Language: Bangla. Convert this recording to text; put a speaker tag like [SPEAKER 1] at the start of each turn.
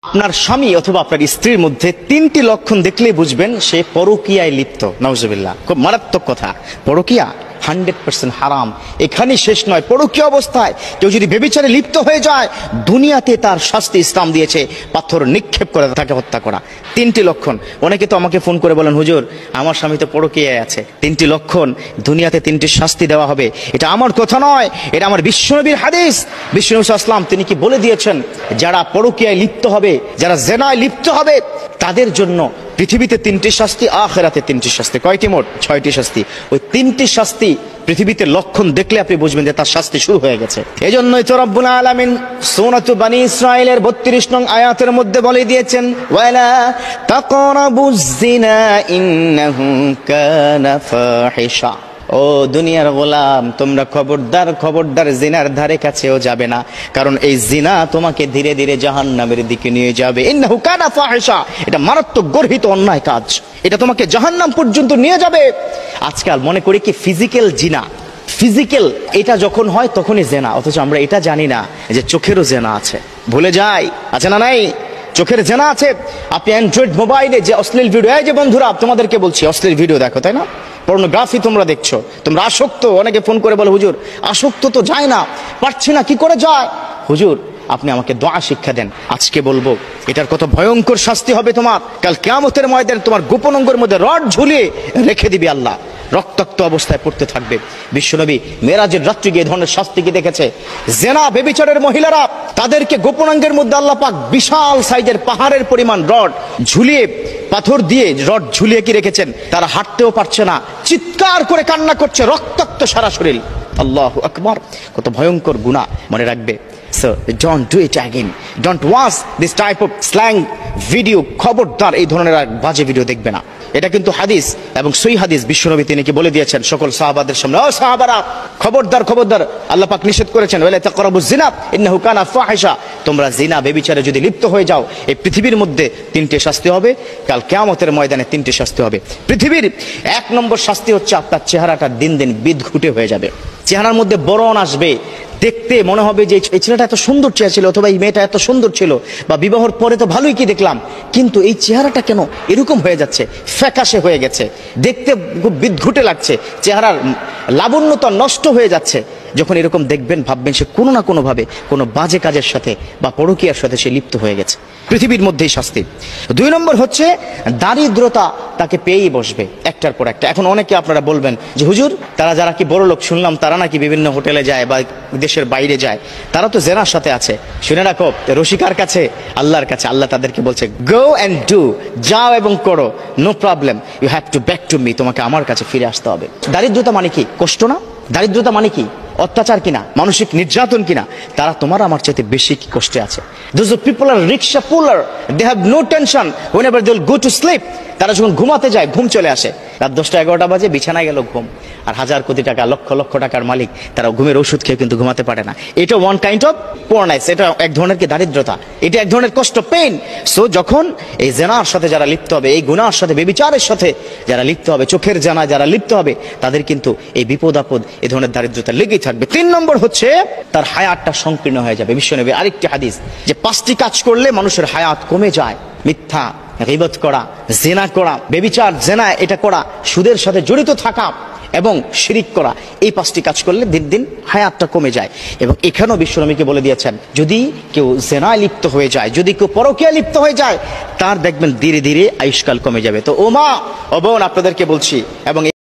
[SPEAKER 1] আপনার স্বামী অথবা আপনার স্ত্রীর মধ্যে তিনটি লক্ষণ দেখলেই বুঝবেন সে পরকীয়ায় লিপ্ত। নাউজুবিল্লাহ, খুব মারাত্মক কথা। পরকীয়া 100% হারাম। এখানেই শেষ নয়, পরকীয়া অবস্থায় কেউ যদি ব্যভিচারে লিপ্ত হয়ে যায়, দুনিয়াতে তার শাস্তি ইসলাম দিয়েছে পাথর নিক্ষেপ করে তাকে হত্যা করা। তিনটি লক্ষণ। অনেকে তো আমাকে ফোন করে বলেন, হুজুর আমার স্বামী তো পরকীয়ায় আছে, তিনটি লক্ষণ, দুনিয়াতে তিনটি শাস্তি দেওয়া হবে। এটা আমার কথা নয়, এটা আমার বিশ্বনবীর হাদিস। বিশ্বনবী সাল্লাল্লাহু আলাইহি ওয়াসাল্লাম তিনি কি বলে দিয়েছেন, যারা পরকীয়ায় লিপ্ত হবে, যারা জেনায় লিপ্ত হবে, তাদের জন্য পৃথিবীতে তিনটি শাস্তি, আখিরাতে তিনটি শাস্তি। কয়টি? মোট 6টি শাস্তি। ওই তিনটি শাস্তি পৃথিবীতে লক্ষণ দেখলে আপনি বুঝবেন যে তার শাস্তি শুরু হয়ে গেছে। এজন্যই তো রব্বুল আলামিন সূরাতু বনী ইসরাঈলের 32 নং আয়াতের মধ্যে বলে দিয়েছেন, ওয়ালা তাকরাবুজ জিনা ইন্নাহু কানা ফাহিশা। ও দুনিয়ার গোলাম, তোমরা খবরদার খবরদার জিনার ধারে কাছেও যাবে না, কারণ এই জিনা তোমাকে ধীরে ধীরে জাহান্নামের দিকে নিয়ে যাবে। ইন্নাহু কানা ফাহিশা, এটা মারাত্মক গর্হিত অন্যায় কাজ, এটা তোমাকে জাহান্নাম পর্যন্ত নিয়ে যাবে। আজকাল মনে করি কি ফিজিক্যাল জিনা, ফিজিক্যাল এটা যখন হয় তখনই জেনা, অথচ আমরা এটা জানি না যে চোখেরও জেনা আছে। ভুলে যাই, আছে না নাই? চোখের জেনা আছে। আপনি অ্যান্ড্রয়েড মোবাইলে যে অশ্লীল ভিডিও, এই যে বন্ধুরা তোমাদেরকে বলছি, অশ্লীল ভিডিও দেখো, তাই না? পর্নোগ্রাফি তোমরা দেখছো, তোমরা আসক্ত। অনেকে ফোন করে বলে, হুজুর আসক্ত তো যায় না, পারছি না, কি করে যায়? হুজুর আপনি আমাকে দোয়া শিক্ষা দেন। আজকে বলবো এটার কত ভয়ঙ্কর শাস্তি হবে তোমার। কাল কিয়ামতের ময়দানে তোমার গোপন অঙ্গের মধ্যে রড ঝুলিয়ে রেখে দিবে আল্লাহ, রক্তাক্ত অবস্থায় পড়তে থাকবে। বিশ্বনবী মেরাজের রাত্রি গিয়ে ধরনের শাস্তি কি দেখেছে? জেনা বেবিচারের মহিলারা, তাদেরকে গোপনাঙ্গের মধ্যে আল্লাহ পাক বিশাল সাইজের পাহাড়ের পরিমাণ রড ঝুলিয়ে, পাথর দিয়ে রড ঝুলিয়ে কি রেখেছেন, তারা হাঁটতেও পারছে না, চিৎকার করে কান্না করছে, রক্তাক্ত সারা শরীর। আল্লাহু আকবার, কত ভয়ঙ্কর গুনাহ, মনে রাখবে। So don't do it again, don't watch this type of slang video। খবরদার এই ধরনের বাজে ভিডিও দেখবে না। এটা কিন্তু হাদিস এবং সহিহ হাদিস। বিশ্বনবী তিনি কি বলে দিয়েছেন সকল সাহাবাদের সামনে, ও সাহাবারা খবরদার খবরদার, আল্লাহ পাক নিষেধ করেছেন, ওয়ালা তাকরাবুজ জিনা ইন্নাহু কানা ফাহিশা। তোমরা জিনা বেবিচারে যদি লিপ্ত হয়ে যাও, এই পৃথিবীর মধ্যে তিনটে শাস্তি হবে, কাল কিয়ামতের ময়দানে তিনটে শাস্তি হবে। পৃথিবীর 1 নম্বর শাস্তি হচ্ছে আপনার চেহারাটা দিন দিন বিদঘুটে হয়ে যাবে। চেহারার মধ্যে বরণ আসবে, দেখতে মনে হবে যে এই ছেলেটা এত সুন্দর চেহারা ছিল, অথবা এই মেয়েটা এত সুন্দর ছিল, বা বিবাহের পরে তো ভালোই কি দেখলাম, কিন্তু এই চেহারাটা কেন এরকম হয়ে যাচ্ছে, ফ্যাকাশে হয়ে গেছে, দেখতে খুব বিদঘুটে লাগছে, চেহারার লাবণ্যতা নষ্ট হয়ে যাচ্ছে। যখন এরকম দেখবেন, ভাববেন সে কোনো না কোনো ভাবে কোনো বাজে কাজের সাথে বা পরকীয়ার সাথে সে লিপ্ত হয়ে গেছে। পৃথিবীর মধ্যেই শাস্তি। 2 নম্বর হচ্ছে দারিদ্রতা তাকে পেয়েই বসবে একটার পর একটা। এখন অনেকে আপনারা বলবেন যে হুজুর তারা যারা কি বড় লোক, শুনলাম তারা নাকি বিভিন্ন হোটেলে যায় বা দেশের বাইরে যায়, তারা তো জেনার সাথে আছে। শুনে রাখো, রসিকার কাছে আল্লাহর কাছে আল্লাহ তাদেরকে বলছে, গো অ্যান্ড ডু, যাও এবং করো, no problem, you have to back to me, তোমাকে আমার কাছে ফিরে আসতে হবে। দারিদ্রতা মানে কি? কষ্ট না? দারিদ্রতা মানে কি? অত্যাচার কিনা, মানসিক নির্যাতন কিনা? তারা তোমার আমার চাইতে বেশি কি কষ্টে আছে। Those people are rickshaw puller, they have no tension whenever they will go to sleep। তারা যখন ঘুমাতে যায়, ঘুম চলে আসে, রাত 10টা-11টা বাজে, বিছানায় গেল ঘুম। আর হাজার কোটি টাকা, লক্ষ লক্ষ টাকার মালিক, তারা ঘুমের ওষুধ খেয়ে কিন্তু ঘুমাতে পারে না। এটা ওয়ান কাইন্ড অফ পোরনেস, এটা এক ধরনের কি দারিদ্রতা, এটা এক ধরনের কষ্ট, পেইন। সো যখন এই জেনার সাথে যারা লিপ্ত হবে, এই গুনার সাথে, বেবিচারের সাথে যারা লিপ্ত হবে, চোখের জানা যারা লিপ্ত হবে, তাদের কিন্তু এই বিপদ আপদ, এই ধরনের দারিদ্রতা লেগেই থাকবে। 3 নম্বর হচ্ছে তার হায়াতটা সংকীর্ণ হয়ে যাবে। বিশ্বনবী আরেকটি হাদিস যে 5টি কাজ করলে মানুষের হায়াত কমে যায়। মিথ্যা, গীবত করা, জিনা করা, বেবিচার, জিনা এটা করা, সুদের সাথে জড়িত থাকা এবং শিরিক করা, এই 5টি কাজ করলে দিন দিন হায়াতটা কমে যায়। এবং এখানেও বিশ্বনবীকে বলে দিয়েছেন, যদি কেউ জিনায় লিপ্ত হয়ে যায়, যদি কেউ পরকীয়ায় লিপ্ত হয়ে যায়, তার দেখবেন ধীরে ধীরে আয়ুষ্কাল কমে যাবে। তো ও মা, ও বোন, আপনাদেরকে বলছি এবং